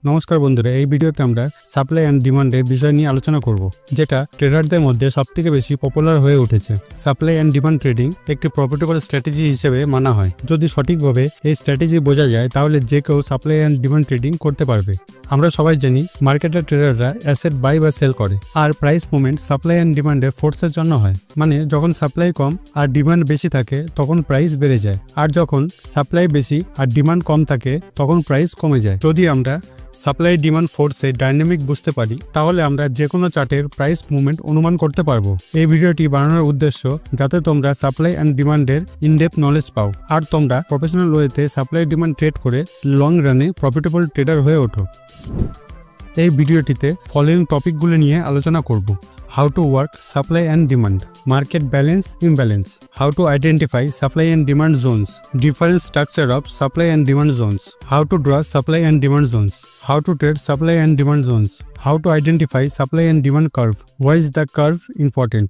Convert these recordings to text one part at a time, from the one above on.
নমস্কার বন্ধুরা, এই ভিডিওতে আমরা সাপ্লাই অ্যান্ড ডিমান্ডের বিষয় নিয়ে আলোচনা করব, যেটা ট্রেডারদের মধ্যে সবথেকে বেশি পপুলার হয়ে উঠেছে। সাপ্লাই অ্যান্ড ডিমান্ড ট্রেডিং একটি প্রফিটেবল স্ট্র্যাটেজি হিসেবে মানা হয়। যদি সঠিকভাবে এই স্ট্র্যাটেজি বোঝা যায় তাহলে যে কেউ সাপ্লাই অ্যান্ড ডিমান্ড ট্রেডিং করতে পারবে। আমরা সবাই জানি মার্কেটের ট্রেডাররা অ্যাসেট বাই বা সেল করে, আর প্রাইস মুভমেন্ট সাপ্লাই অ্যান্ড ডিমান্ডের ফোর্সের জন্য হয়। মানে যখন সাপ্লাই কম আর ডিমান্ড বেশি থাকে তখন প্রাইস বেড়ে যায়, আর যখন সাপ্লাই বেশি আর ডিমান্ড কম থাকে তখন প্রাইস কমে যায়। যদি আমরা সাপ্লাই ডিমান্ড ফোর্সে ডাইনামিক বুঝতে পারি তাহলে আমরা যে কোনো চার্টের প্রাইস মুভমেন্ট অনুমান করতে পারবো। এই ভিডিওটি বানানোর উদ্দেশ্য যাতে তোমরা সাপ্লাই অ্যান্ড ডিমান্ডের ইনডেপথ নলেজ পাও, আর তোমরা প্রফেশনাল ওয়েতে সাপ্লাই ডিমান্ড ট্রেড করে লং রানে প্রফিটেবল ট্রেডার হয়ে ওঠো। এই ভিডিওটিতে ফলোইং টপিকগুলো নিয়ে আলোচনা করব: How to work supply and demand, market balance imbalance, how to identify supply and demand zones, different structure of supply and demand zones, how to draw supply and demand zones, how to trade supply and demand zones, how to identify supply and demand curve, why is the curve important.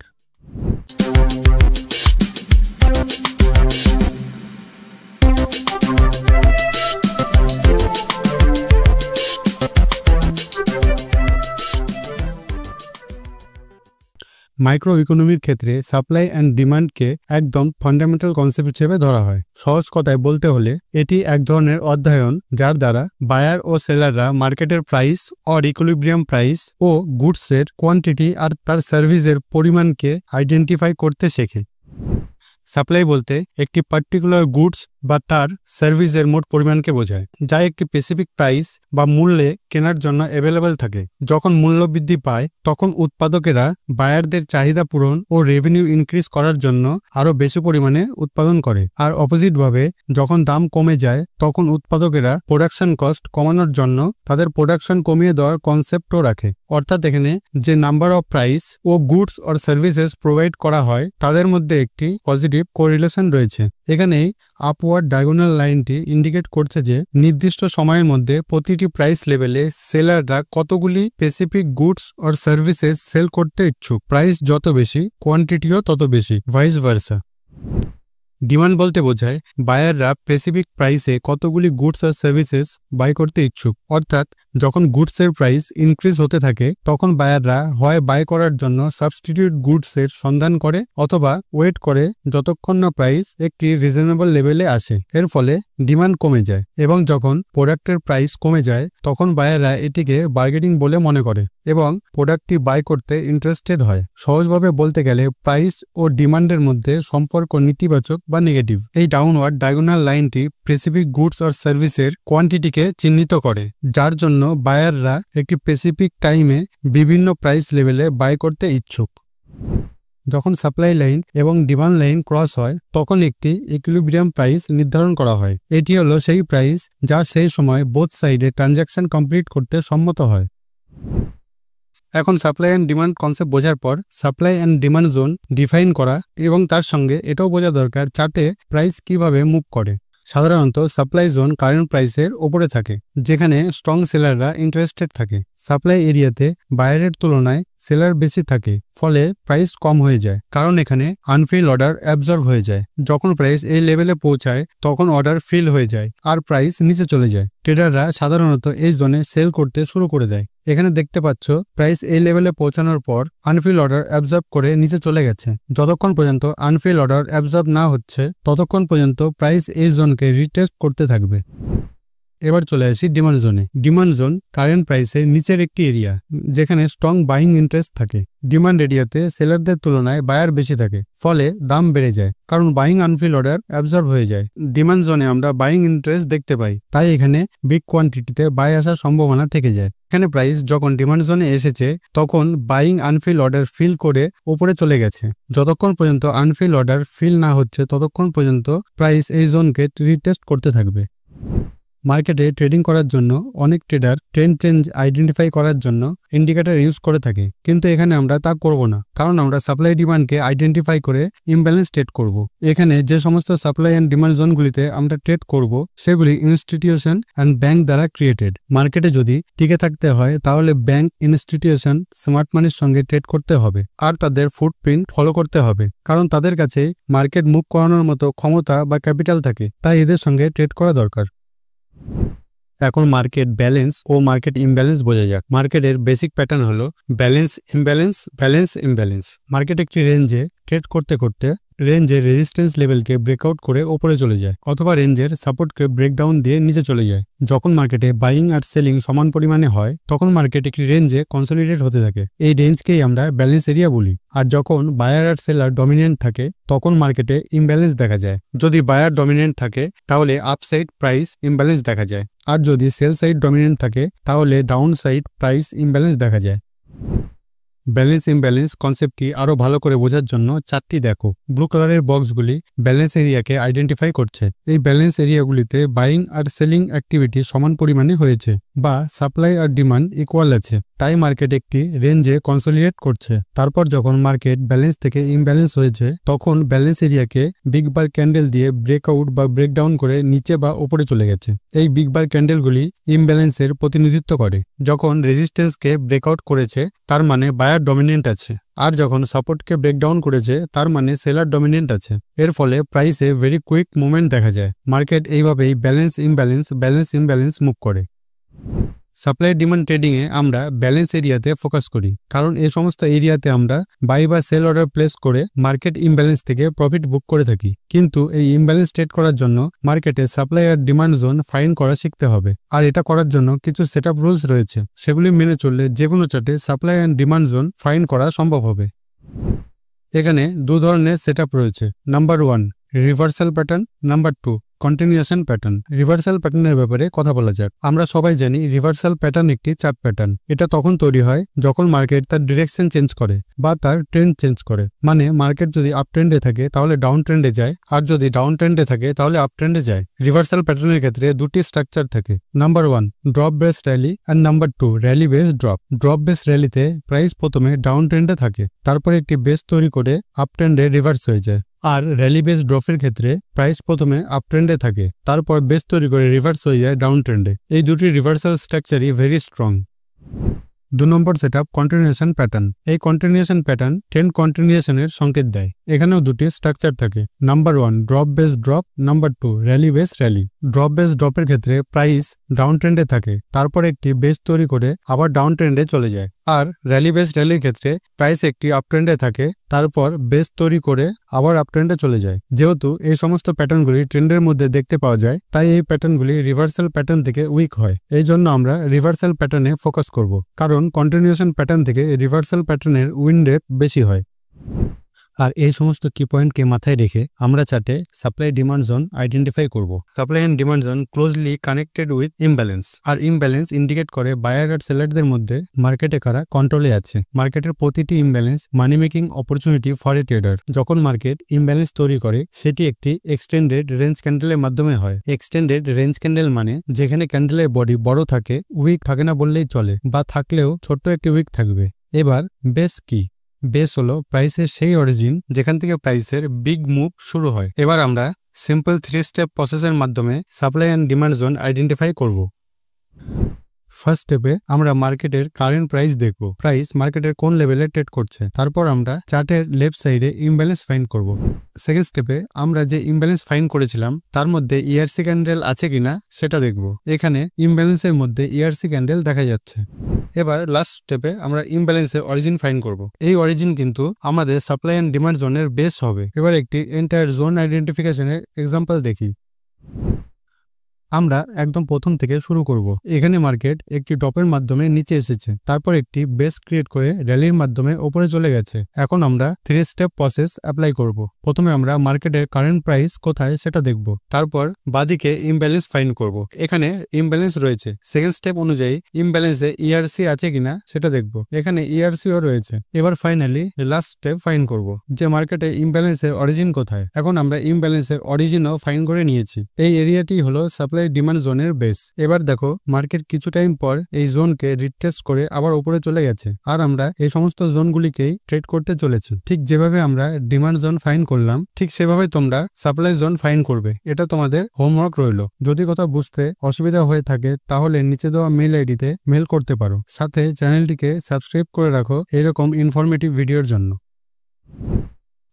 Micro ইকোনমির ক্ষেত্রে supply and ডিমান্ডকে একদম fundamental concept হিসেবে ধরা হয়। সহজ কথায় বলতে হলে এটি এক ধরনের অধ্যয়ন যার দ্বারা বায়ার ও সেলাররা মার্কেটের প্রাইস অর ইকুইলিব্রিয়াম প্রাইস ও গুডসের কোয়ান্টিটি আর তার সার্ভিসের পরিমাণকে আইডেন্টিফাই করতে শেখে। সাপ্লাই বলতে একটি পার্টিকুলার গুডস বা তার সার্ভিসের মোট পরিমাণকে বোঝায়, যা একটি স্পেসিফিক প্রাইস বা মূল্যে কেনার জন্য অ্যাভেলেবেল থাকে। যখন মূল্য বৃদ্ধি পায় তখন উৎপাদকেরা বায়ারদের চাহিদা পূরণ ও রেভিনিউ ইনক্রিজ করার জন্য আরও বেশি পরিমাণে উৎপাদন করে, আর অপোজিটভাবে যখন দাম কমে যায় তখন উৎপাদকেরা প্রোডাকশন কস্ট কমানোর জন্য তাদের প্রোডাকশন কমিয়ে দেওয়ার কনসেপ্টও রাখে। অর্থাৎ এখানে যে নাম্বার অফ প্রাইস ও গুডস অর সার্ভিসেস প্রোভাইড করা হয় তাদের মধ্যে একটি পজিটিভ কোরিলেশন রয়েছে। এখানে আপওয়ার্ড ডায়াগোনাল লাইনটি ইন্ডিকেট করছে যে নির্দিষ্ট সময়ের মধ্যে প্রতিটি প্রাইস লেভেলে সেলাররা কতগুলি specific goods or services sell করতে ইচ্ছুক। প্রাইস যত বেশি কোয়ান্টিটিও তত বেশি, ভাইস ভার্সা। ডিমান্ড বলতে বোঝায় বায়াররা স্পেসিফিক প্রাইসে কতগুলি গুডস আর সার্ভিসেস বাই করতে ইচ্ছুক। অর্থাৎ যখন গুডসের প্রাইস ইনক্রিজ হতে থাকে তখন বায়াররা হয় বাই করার জন্য সাবস্টিটিউট গুডসের সন্ধান করে অথবা ওয়েট করে যতক্ষণ না প্রাইস একটি রিজনেবল লেভেলে আসে। এর ফলে ডিমান্ড কমে যায়, এবং যখন প্রোডাক্টের প্রাইস কমে যায় তখন বায়াররা এটিকে বার্গেনিং বলে মনে করে এবং প্রোডাক্টটি বাই করতে ইন্টারেস্টেড হয়। সহজভাবে বলতে গেলে প্রাইস ও ডিমান্ডের মধ্যে সম্পর্ক নেতিবাচক বা নেগেটিভ। এই ডাউনওয়ার্ড ডায়াগোনাল লাইনটি স্পেসিফিক গুডস আর সার্ভিসের কোয়ান্টিটিকে চিহ্নিত করে, যার জন্য বায়াররা একটি স্পেসিফিক টাইমে বিভিন্ন প্রাইস লেভেলে বাই করতে ইচ্ছুক। যখন সাপ্লাই লাইন এবং ডিমান্ড লাইন ক্রস হয় তখন একটি ইকুইলিব্রিয়াম প্রাইস নির্ধারণ করা হয়। এটি হলো সেই প্রাইস যা সেই সময় বোথ সাইডে ট্রানজ্যাকশন কমপ্লিট করতে সম্মত হয়। এখন সাপ্লাই অ্যান্ড ডিমান্ড কনসেপ্ট বোঝার পর supply and demand zone define করা এবং তার সঙ্গে এটাও বোঝা দরকার চার্টে প্রাইস কিভাবে মুভ করে। সাধারণত সাপ্লাই জোন কারেন্ট প্রাইসের ওপরে থাকে, যেখানে স্ট্রং সেলাররা ইন্টারেস্টেড থাকে। সাপ্লাই এরিয়াতে বায়ারের তুলনায় সেলার বেশি থাকে, ফলে প্রাইস কম হয়ে যায়, কারণ এখানে আনফিল অর্ডার অ্যাবজর্ব হয়ে যায়। যখন প্রাইস এই লেভেলে পৌঁছায় তখন অর্ডার ফিল হয়ে যায় আর প্রাইস নিচে চলে যায়। ট্রেডাররা সাধারণত এই জোনে সেল করতে শুরু করে দেয়। এখানে দেখতে পাচ্ছ প্রাইস এই লেভেলে পৌঁছানোর পর আনফিল অর্ডার অ্যাবজর্ব করে নিচে চলে গেছে। যতক্ষণ পর্যন্ত আনফিল অর্ডার অ্যাবজর্ব না হচ্ছে ততক্ষণ পর্যন্ত প্রাইস এই জোনকে রিটেস্ট করতে থাকবে। এবার চলে আসি ডিমান্ড জোনে। ডিমান্ড জোন কারেন্ট প্রাইসের নিচের একটি এরিয়া যেখানে স্ট্রং বাইং ইন্টারেস্ট থাকে। ডিমান্ড এরিয়াতে সেলারদের তুলনায় বায়ার বেশি থাকে, ফলে দাম বেড়ে যায় কারণ বাইং আনফিল অর্ডার অ্যাবজর্ব হয়ে যায়। ডিমান্ড জোনে আমরা বাইং ইন্টারেস্ট দেখতে পাই, তাই এখানে বিগ কোয়ান্টিটিতে বাই আসার সম্ভাবনা থেকে যায়। এখানে প্রাইস যখন ডিমান্ড জোনে এসেছে তখন বাইং আনফিল অর্ডার ফিল করে উপরে চলে গেছে। যতক্ষণ পর্যন্ত আনফিল অর্ডার ফিল না হচ্ছে ততক্ষণ পর্যন্ত প্রাইস এই জোনকে রিটেস্ট করতে থাকবে। মার্কেটে ট্রেডিং করার জন্য অনেক ট্রেডার ট্রেন্ড চেঞ্জ আইডেন্টিফাই করার জন্য ইন্ডিকেটর ইউজ করে থাকে, কিন্তু এখানে আমরা তা করব না, কারণ আমরা সাপ্লাই ডিমান্ডকে আইডেন্টিফাই করে ইমব্যালেন্স ট্রেড করব। এখানে যে সমস্ত সাপ্লাই অ্যান্ড ডিমান্ড জোনগুলিতে আমরা ট্রেড করব সেগুলি ইনস্টিটিউশন অ্যান্ড ব্যাংক দ্বারা ক্রিয়েটেড। মার্কেটে যদি টিকে থাকতে হয় তাহলে ব্যাংক, ইনস্টিটিউশন, স্মার্ট মানির সঙ্গে ট্রেড করতে হবে আর তাদের ফুটপ্রিন্ট ফলো করতে হবে, কারণ তাদের কাছে মার্কেট মুভ করানোর মতো ক্ষমতা বা ক্যাপিটাল থাকে, তাই এদের সঙ্গে ট্রেড করা দরকার। এখন মার্কেট ব্যালেন্স ও মার্কেট ইমব্যালেন্স বোঝা যাক। মার্কেটের বেসিক প্যাটার্ন হলো balance imbalance balance imbalance. Market একটি রেঞ্জে ট্রেড করতে করতে রেঞ্জের রেজিস্ট্যান্স লেভেলকে ব্রেকআউট করে ওপরে চলে যায় অথবা রেঞ্জের সাপোর্টকে ব্রেকডাউন দিয়ে নিচে চলে যায়। যখন মার্কেটে বাইং আর সেলিং সমান পরিমাণে হয় তখন মার্কেট একটি রেঞ্জে কনসলিডেট হতে থাকে। এই রেঞ্জকেই আমরা ব্যালেন্স এরিয়া বলি। আর যখন বায়ার আর সেলার ডমিনেন্ট থাকে তখন মার্কেটে ইমব্যালেন্স দেখা যায়। যদি বায়ার ডমিনেন্ট থাকে তাহলে আপসাইড প্রাইস ইমব্যালেন্স দেখা যায়, আর যদি সেল সাইড ডমিনেন্ট থাকে তাহলে ডাউন সাইড প্রাইস ইমব্যালেন্স দেখা যায়। ব্যালেন্স ইমব্যালেন্স কনসেপ্টটি আরও ভালো করে বোঝার জন্য চারটি দেখো। ব্লু কালারের বক্সগুলি ব্যালেন্স এরিয়াকে আইডেন্টিফাই করছে। এই ব্যালেন্স এরিয়াগুলিতে বাইং আর সেলিং অ্যাক্টিভিটি সমান পরিমাণে হয়েছে বা সাপ্লাই আর ডিমান্ড ইকুয়াল আছে, তাই মার্কেট একটি রেঞ্জে কনসলিডেট করছে। তারপর যখন মার্কেট ব্যালেন্স থেকে ইমব্যালেন্স হয়েছে তখন ব্যালেন্স এরিয়াকে বিগ বার ক্যান্ডেল দিয়ে ব্রেকআউট বা ব্রেকডাউন করে নিচে বা উপরে চলে গেছে। এই বিগ বার ক্যান্ডেলগুলি ইমব্যালেন্সের প্রতিনিধিত্ব করে। যখন রেজিস্ট্যান্সকে ব্রেকআউট করেছে তার মানে বায়ার ডমিনেন্ট আছে, আর যখন সাপোর্টকে ব্রেকডাউন করেছে তার মানে সেলার ডমিনেন্ট আছে। এর ফলে প্রাইসে ভেরি কুইক মুভমেন্ট দেখা যায়। মার্কেট এইভাবেই ব্যালেন্স ইমব্যালেন্স মুভ করে। সাপ্লাই ডিমান্ড ট্রেডিংয়ে আমরা ব্যালেন্স এরিয়াতে ফোকাস করি, কারণ এই সমস্ত এরিয়াতে আমরা বাই বা সেল অর্ডার প্লেস করে মার্কেট ইমব্যালেন্স থেকে প্রফিট বুক করে থাকি। কিন্তু এই ইমব্যালেন্স ট্রেড করার জন্য মার্কেটে সাপ্লাই আর ডিমান্ড জোন ফাইন করা শিখতে হবে, আর এটা করার জন্য কিছু সেটআপ রুলস রয়েছে। সেগুলি মেনে চললে যে কোনো চার্টে supply and demand zone fine করা সম্ভব হবে। এখানে দু ধরনের সেটআপ রয়েছে। Number 1 reversal pattern, number 2 continuation pattern. Reversal প্যাটার্নের ব্যাপারে কথা বলা যাক। আমরা সবাই জানি রিভার্সাল প্যাটার্ন একটি চার্ট প্যাটার্ন। এটা তখন তৈরি হয় যখন মার্কেট তার ডিরেকশন চেঞ্জ করে বা তার ট্রেন্ড চেঞ্জ করে। মানে মার্কেট যদি আপ ট্রেন্ডে থাকে তাহলে ডাউন ট্রেন্ডে যায়, আর যদি ডাউন ট্রেন্ডে থাকে তাহলে আপ ট্রেন্ডে যায়। রিভার্সাল প্যাটার্নের ক্ষেত্রে দুটি স্ট্রাকচার থাকে। Number 1 drop base rally and number 2 rally base drop. Drop base র্যালিতে প্রাইস প্রথমে ডাউন ট্রেন্ডে থাকে, তারপরে একটি বেস তৈরি করে আপ ট্রেন্ডে রিভার্স হয়ে যায়। আর র্যালি বেস ড্রপের ক্ষেত্রে প্রাইস প্রথমে আপ ট্রেন্ডে থাকে, তারপর বেস তৈরি করে রিভার্স হয়ে যায় ডাউন ট্রেন্ডে। এই দুটি রিভার্সাল স্ট্রাকচারই ভেরি স্ট্রং। 2 নম্বর সেটআপ কন্টিনিউশন প্যাটার্ন। এই কন্টিনিউশন প্যাটার্ন ট্রেন্ড কন্টিনিউশনের সংকেত দেয়। এখানেও দুটি স্ট্রাকচার থাকে। Number 1 drop base drop, number 2 rally base rally. Drop base ড্রপের ক্ষেত্রে প্রাইস ডাউন ট্রেন্ডে থাকে, তারপর একটি বেস তৈরি করে আবার ডাউন ট্রেন্ডে চলে যায়। আর র্যালি বেস র্যালির ক্ষেত্রে প্রাইস একটি আপ ট্রেন্ডে থাকে, তারপর বেস তৈরি করে আবার আপ ট্রেন্ডে চলে যায়। যেহেতু এই সমস্ত প্যাটার্নগুলি ট্রেন্ডের মধ্যে দেখতে পাওয়া যায়, তাই এই প্যাটার্নগুলি রিভার্সাল প্যাটার্ন থেকে উইক হয়। এই জন্য আমরা রিভার্সাল প্যাটার্নে ফোকাস করব, কারণ কন্টিনিউশন প্যাটার্ন থেকে রিভার্সাল প্যাটার্নের উইন রেট বেশি হয়। আর এই সমস্ত কি পয়েন্টকে মাথায় রেখে আমরা চার্টে সাপ্লাই ডিমান্ড জোন আইডেন্টিফাই করব। Supply and demand zone closely connected with imbalance, আর ইমব্যালেন্স ইন্ডিকেট করে বায়ার আর সেলারদের মধ্যে মার্কেটে কারা কন্ট্রোলে আছে। মার্কেটের প্রতিটি imbalance money making opportunity for a trader. যখন মার্কেট ইমব্যালেন্স তৈরি করে সেটি একটি এক্সটেন্ডেড রেঞ্জ ক্যান্ডেলের মাধ্যমে হয়। এক্সটেন্ডেড রেঞ্জ ক্যান্ডেল মানে যেখানে ক্যান্ডেলের বডি বড় থাকে, উইক থাকে না বললেই চলে, বা থাকলেও ছোট্ট একটি উইক থাকবে। এবার বেস কি? বেস হলো প্রাইসের সেই অরিজিন যেখান থেকে প্রাইসের বিগ মুভ শুরু হয়। এবার আমরা সিম্পল 3 স্টেপ প্রসেসের মাধ্যমে supply and demand zone identify করব। ফার্স্ট স্টেপে আমরা মার্কেটের কারেন্ট প্রাইস দেখব, প্রাইস মার্কেটের কোন লেভেলে ট্রেড করছে। তারপর আমরা চার্টের লেফট সাইডে ইমব্যালেন্স ফাইন্ড করব। সেকেন্ড স্টেপে আমরা যে ইমব্যালেন্স ফাইন্ড করেছিলাম তার মধ্যে ইআরসি ক্যান্ডেল আছে কিনা সেটা দেখব। এখানে ইমব্যালেন্সের মধ্যে ইআরসি ক্যান্ডেল দেখা যাচ্ছে। এবার লাস্ট স্টেপে আমরা ইমব্যালেন্সের অরিজিন ফাইন্ড করব। এই অরিজিন কিন্তু আমাদের সাপ্লাই অ্যান্ড ডিমান্ড জোনের বেস হবে। এবার একটি এন্টায়ার জোন আইডেন্টিফিকেশনের এক্সাম্পল দেখি। আমরা একদম প্রথম থেকে শুরু করব। এখানে মার্কেট একটি টপের মাধ্যমে নিচে এসেছে, তারপর একটি বেস ক্রিয়েট করে র্যালির মাধ্যমে উপরে চলে গেছে। এখন আমরা 3 স্টেপ প্রসেস অ্যাপ্লাই করব। প্রথমে আমরা মার্কেটের কারেন্ট প্রাইস কোথায় সেটা দেখব, তারপর বাদিকে ইমব্যালেন্স ফাইন্ড করব। এখানে ইমব্যালেন্স রয়েছে। সেকেন্ড স্টেপ অনুযায়ী ইমব্যালেন্সে ইআরসি আছে কিনা সেটা দেখব। এখানে ইআরসিও রয়েছে। এবার ফাইনালি লাস্ট স্টেপ ফাইন্ড করব যে মার্কেটে ইমব্যালেন্সের অরিজিন কোথায়। এখন আমরা ইমব্যালেন্সের অরিজিনও ফাইন্ড করে নিয়েছি। এই এরিয়াটি হলো সাপ্লাই ডিমান্ড জোনের বেস। এবার দেখো মার্কেট কিছু টাইম পর এই জোনকে রিটেস্ট করে আবার উপরে চলে গেছে, আর আমরা এই সমস্ত জোনগুলিকেই ট্রেড করতে চলেছি। ঠিক যেভাবে আমরা ডিমান্ড জোন ফাইন্ড করলাম ঠিক সেভাবে তোমরা সাপ্লাই জোন ফাইন্ড করবে। এটা তোমাদের হোমওয়ার্ক রইল। যদি কোথাও বুঝতে অসুবিধা হয়ে থাকে তাহলে নিচে দেওয়া মেল আইডিতে মেল করতে পারো। সাথে চ্যানেলটিকে সাবস্ক্রাইব করে রাখো এরকম ইনফরমেটিভ ভিডিওর জন্য।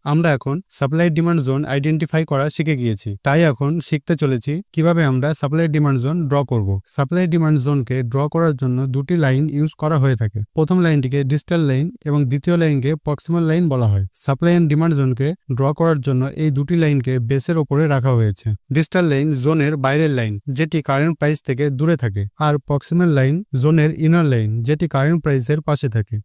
আমরা এখন সাপ্লাই ডিমান্ড জোন আইডেন্টিফাই করা শিখে গিয়েছি, তাই এখন শিখতে চলেছি কিভাবে আমরা সাপ্লাই ডিমান্ড জোন ড্র করব। সাপ্লাই ডিমান্ড জোনকে ড্র করার জন্য দুটি লাইন ইউজ করা হয়ে থাকে। প্রথম লাইনটিকে ডিস্টাল লাইন এবং দ্বিতীয় লাইনকে প্রক্সিমাল লাইন বলা হয়। সাপ্লাই এন্ড ডিমান্ড জোনকে ড্র করার জন্য এই দুটি লাইনকে বেসের ওপরে রাখা হয়েছে। ডিস্টাল লাইন জোনের বাইরের লাইন যেটি কারেন্ট প্রাইস থেকে দূরে থাকে, আর প্রক্সিমাল লাইন জোনের ইনার লাইন যেটি কারেন্ট প্রাইসের পাশে থাকে।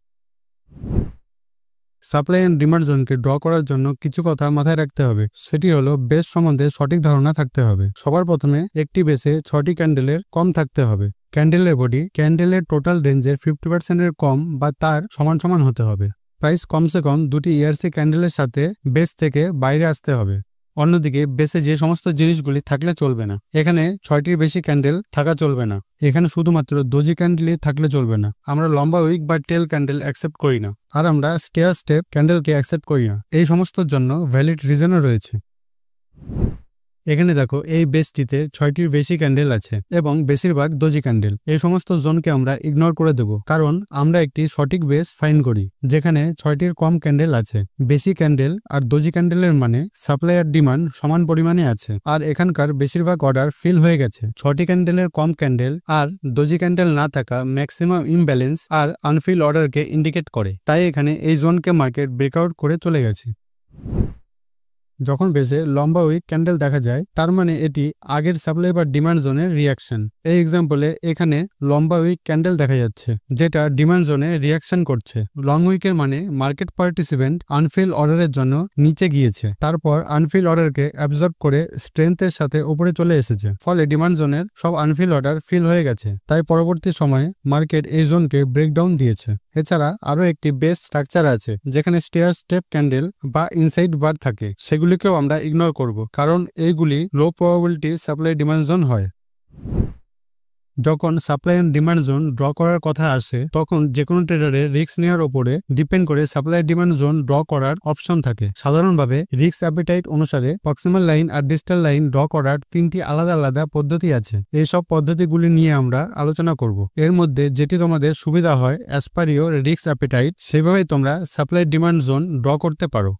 সাপ্লাই এন্ড ডিমান্ড জোনকে ড্র করার জন্য কিছু কথা মাথায় রাখতে হবে, সেটি হলো বেস সম্বন্ধে সঠিক ধারণা থাকতে হবে। সবার প্রথমে একটি বেসে 6টি ক্যান্ডেলের কম থাকতে হবে। ক্যান্ডেলের বডি ক্যান্ডেলের টোটাল রেঞ্জের 50% কম বা তার সমান সমান হতে হবে। প্রাইস কমসে কম দুটি ERC ক্যান্ডেলের সাথে বেস থেকে বাইরে আসতে হবে। অন্যদিকে বেসে যে সমস্ত জিনিসগুলি থাকলে চলবে না, এখানে 6টির বেশি ক্যান্ডেল থাকা চলবে না। এখানে শুধুমাত্র দোজি ক্যান্ডেলই থাকলে চলবে না। আমরা লম্বা উইক বা টেল ক্যান্ডেল অ্যাকসেপ্ট করি না, আর আমরা স্টেয়ার স্টেপ ক্যান্ডেলকে অ্যাকসেপ্ট করি না। এই সমস্তর জন্য ভ্যালিড রিজনও রয়েছে। এখানে দেখো এই বেসটিতে 6টির বেশি ক্যান্ডেল আছে এবং বেশিরভাগ দোজি ক্যান্ডেল। এই সমস্ত জোনকে আমরা ইগনোর করে দেব, কারণ আমরা একটি সঠিক বেস ফাইন্ড করি যেখানে 6টির কম ক্যান্ডেল আছে। বেশি ক্যান্ডেল আর দোজি ক্যান্ডেলের মানে সাপ্লাই আর ডিমান্ড সমান পরিমাণে আছে, আর এখানকার বেশিরভাগ অর্ডার ফিল হয়ে গেছে। 6টি ক্যান্ডেলের কম ক্যান্ডেল আর দোজি ক্যান্ডেল না থাকা ম্যাক্সিমাম ইমব্যালেন্স আর আনফিল অর্ডারকে ইন্ডিকেট করে, তাই এখানে এই জোনকে মার্কেট ব্রেকআউট করে চলে গেছে। যখন বেসে লম্বা উইক ক্যান্ডেল দেখা যায়, তার মানে এটি আগের সাপ্লাই বা ডিমান্ড জোনের রিয়াকশন। এই এক্সাম্পলে এখানে লম্বা উইক ক্যান্ডেল দেখা যাচ্ছে যেটা ডিমান্ড জোনে রিয়াকশন করছে। লং উইকের মানে মার্কেট পার্টিসিপেন্ট আনফিল অর্ডারের জন্য নিচে গিয়েছে, তারপর আনফিল অর্ডারকে অ্যাবজর্ব করে স্ট্রেংথের সাথে উপরে চলে এসেছে, ফলে ডিমান্ড জোনের সব আনফিল অর্ডার ফিল হয়ে গেছে। তাই পরবর্তী সময়ে মার্কেট এই জোনকে ব্রেকডাউন দিয়েছে। এছাড়া আরও একটি বেস স্ট্রাকচার আছে যেখানে স্টেয়ার স্টেপ ক্যান্ডেল বা ইনসাইড বার থাকে, সেগুলিকেও আমরা ইগনোর করব, কারণ এইগুলি low probability supply demand zone হয়। যখন supply and demand zone draw করার কথা আসে, তখন যে কোনো ট্রেডারের রিস্ক নেওয়ার উপরে ডিপেন্ড করে সাপ্লাই ডিমান্ড জোন ড্র করার অপশন থাকে। সাধারণভাবে রিস্ক অ্যাপিটাইট অনুসারে প্রক্সিমাল লাইন আর ডিস্টাল লাইন ড্র করার 3টি আলাদা আলাদা পদ্ধতি আছে। এই সব পদ্ধতিগুলি নিয়ে আমরা আলোচনা করব। এর মধ্যে যেটি তোমাদের সুবিধা হয় as per your risk appetite, সেভাবেই তোমরা সাপ্লাই ডিমান্ড জোন ড্র করতে পারো।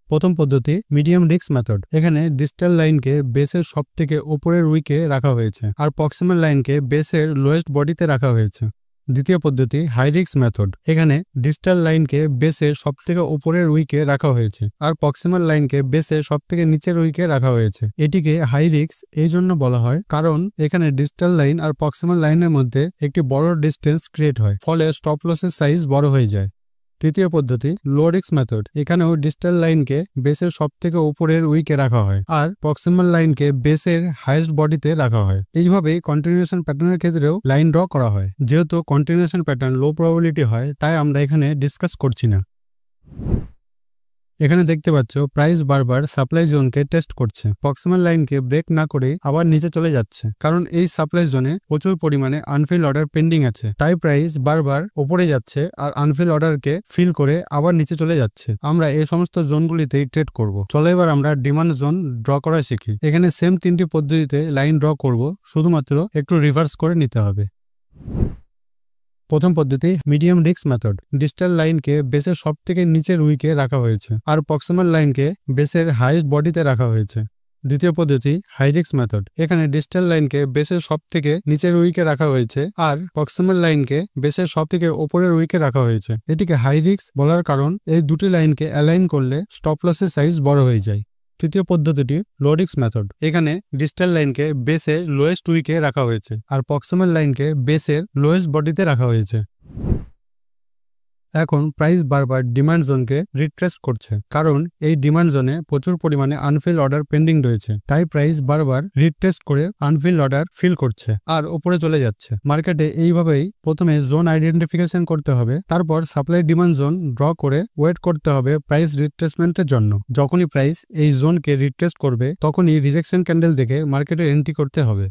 প্রথম পদ্ধতি মিডিয়াম রিস্ক মেথড। এখানে ডিস্টাল লাইনকে বেসের সব থেকে উপরের উইকে রাখা হয়েছে আর প্রক্সিমাল লাইনকে বেসের লোয়েস্ট বডিতে রাখা হয়েছে। দ্বিতীয় পদ্ধতি হাই রিস্ক মেথড। এখানে ডিস্টাল লাইনকে বেসের সব থেকে উপরের উইকে রাখা হয়েছে আর প্রক্সিমাল লাইনকে বেসের সব থেকে নিচের উইকে রাখা হয়েছে। এটিকে হাই রিস্ক এই জন্য বলা হয় কারণ এখানে ডিস্টাল লাইন আর প্রক্সিমাল লাইনের মধ্যে একটি বড় ডিস্টেন্স ক্রিয়েট হয়, ফলে স্টপ লসের সাইজ বড় হয়ে যায়। তৃতীয় পদ্ধতি লো রিস্ক মেথড। এখানেও ডিস্টাল লাইনকে বেসের সব থেকে উপরের উইকে রাখা হয় আর প্রক্সিমাল লাইনকে বেসের হাইয়েস্ট বডিতে রাখা হয়। এইভাবেই কন্টিনিউশন প্যাটার্নের ক্ষেত্রেও লাইন ড্র করা হয়। যেহেতু কন্টিনিউশন প্যাটার্ন লো প্রবাবিলিটি হয়, তাই আমরা এখানে ডিসকাস করছি না। এখানে দেখতে পাচ্ছ প্রাইস বারবার সাপ্লাই জোনকে টেস্ট করছে। প্রক্সিমাল লাইনকে ব্রেক না করে আবার নিচে চলে যাচ্ছে, কারণ এই সাপ্লাই জোনে প্রচুর পরিমাণে আনফিল অর্ডার পেন্ডিং আছে। তাই প্রাইস বারবার উপরে যাচ্ছে আর আনফিল অর্ডারকে ফিল করে আবার নিচে চলে যাচ্ছে। আমরা এই সমস্ত জোনগুলিতেই ট্রেড করব। চলো এবার আমরা ডিমান্ড জোন ড্র করা শিখি। এখানে সেম 3টি পদ্ধতিতে লাইন ড্র করব, শুধুমাত্র একটু রিভার্স করে নিতে হবে। প্রথম পদ্ধতি মিডিয়াম রিস্ক মেথড। ডিস্টাল লাইনকে বেসের সব থেকে নিচের উইকে রাখা হয়েছে আর প্রক্সিমাল লাইনকে বেসের হাইয়েস্ট বডিতে রাখা হয়েছে। দ্বিতীয় পদ্ধতি হাই রিস্ক মেথড। এখানে ডিস্টাল লাইনকে বেসের সব থেকে নিচের উইকে রাখা হয়েছে আর প্রক্সিমাল লাইনকে বেসের সব থেকে উপরের উইকে রাখা হয়েছে। এটিকে হাই রিস্ক বলার কারণ এই দুটি লাইনকে অ্যালাইন করলে স্টপ লসের সাইজ বড় হয়ে যায়। তৃতীয় পদ্ধতিটি লো রিস্ক মেথড। এখানে ডিস্টাল লাইনকে বেসের লোয়েস্ট উইকে রাখা হয়েছে আর প্রক্সিমাল লাইনকে বেসের লোয়েস্ট বডিতে রাখা হয়েছে। এখন প্রাইস বারবার ডিমান্ড জোনকে রিট্রেস করছে, কারণ এই ডিমান্ড জোনে প্রচুর পরিমাণে আনফিল অর্ডার পেন্ডিং রয়েছে। তাই প্রাইস বারবার রিট্রেস করে আনফিল অর্ডার ফিল করছে আর উপরে চলে যাচ্ছে। মার্কেটে এইভাবেই প্রথমে জোন আইডেন্টিফিকেশন করতে হবে, তারপর সাপ্লাই ডিমান্ড জোন ড্র করে ওয়েট করতে হবে প্রাইস রিট্রেসমেন্টের জন্য। যখনই প্রাইস এই জোনকে রিট্রেস করবে, তখনই রিজেকশন ক্যান্ডেল দেখে মার্কেটে এন্ট্রি করতে হবে।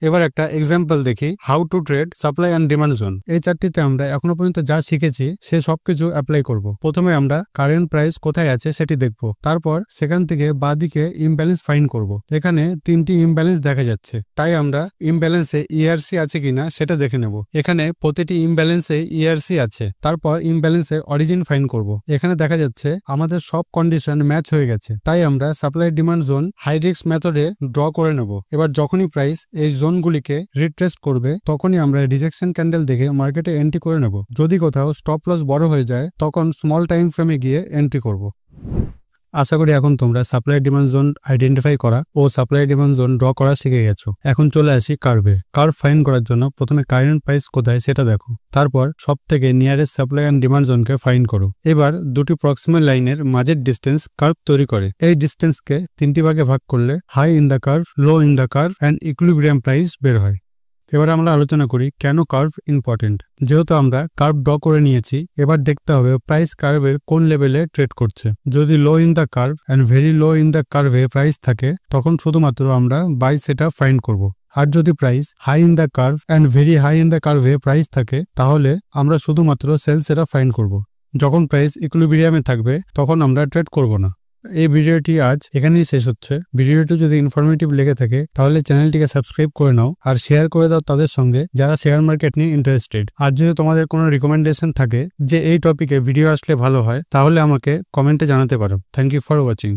এবার একটা এক্সাম্পল দেখি, how to trade supply and demand zone. এই চারটিতে আমরা এখনো পর্যন্ত যা শিখেছি সে সবকিছু অ্যাপ্লাই করব। প্রথমে আমরা কারেন্ট প্রাইস কোথায় আছে সেটি দেখব, তারপর সেখান থেকে বাদিকে ইমব্যালেন্স ফাইন্ড করব। এখানে তিনটি ইমব্যালেন্স দেখা যাচ্ছে, তাই আমরা ইমব্যালেন্সে ইআরসি আছে কিনা সেটা দেখে নেব। এখানে প্রতিটি ইমব্যালেন্সে ইআরসি আছে, তারপর ইমব্যালেন্সের অরিজিন ফাইন্ড করব। এখানে দেখা যাচ্ছে আমাদের সব কন্ডিশন ম্যাচ হয়ে গেছে, তাই আমরা supply demand zone high risk মেথডে ড্র করে নেব। এবার যখনই প্রাইস এই জোনগুলিকে রিট্রেস্ট করবে তখনই আমরা রিজেকশন ক্যান্ডেল দেখে মার্কেটে এন্ট্রি করে নেব। যদি কোথাও স্টপ লস বড় হয়ে যায় তখন স্মল টাইম ফ্রেমে গিয়ে এন্ট্রি করব। আশা করি এখন তোমরা সাপ্লাই ডিমান্ড জোন আইডেন্টিফাই করা ও সাপ্লাই ডিমান্ড জোন ড্র করা শিখে গেছো। এখন চলে আসি কার্ভে। কার্ভ ফাইন্ড করার জন্য প্রথমে কারেন্ট প্রাইস কোথায় সেটা দেখো, তারপর সব থেকে নিয়ারেস্ট সাপ্লাই অ্যান্ড ডিমান্ড জোনকে ফাইন্ড করো। এবার দুটি প্রক্সিমাল লাইনের মাঝের ডিস্টেন্স কার্ভ তৈরি করে। এই ডিস্টেন্সকে তিনটি ভাগে ভাগ করলে high in the curve, low in the curve and equilibrium price বের হয়। এবার আমরা আলোচনা করি কেন কার্ভ ইম্পর্টেন্ট। যেহেতু আমরা কার্ভ ড্র করে নিয়েছি, এবার দেখতে হবে প্রাইস কার্ভের কোন লেভেলে ট্রেড করছে। যদি low in the curve and very low in the কার্ভে প্রাইস থাকে তখন শুধুমাত্র আমরা বাই সেটা ফাইন্ড করব। আর যদি price high in the curve and very high in the কার্ভে প্রাইস থাকে তাহলে আমরা শুধুমাত্র সেল সেটা ফাইন্ড করব। যখন প্রাইস ইকুইলিব্রিয়ামে থাকবে তখন আমরা ট্রেড করব না। এই ভিডিওটি আজ এখানেই শেষ হচ্ছে। ভিডিওটি যদি ইনফরমেটিভ লেগে থাকে তাহলে চ্যানেলটিকে সাবস্ক্রাইব করে নাও আর শেয়ার করে দাও তাদের সঙ্গে যারা শেয়ার মার্কেট নিয়ে ইন্টারেস্টেড। আর যদি তোমাদের কোনো রিকমেন্ডেশন থাকে যে এই টপিকে ভিডিও আসলে ভালো হয় তাহলে আমাকে কমেন্টে জানাতে পারো। Thank you for watching.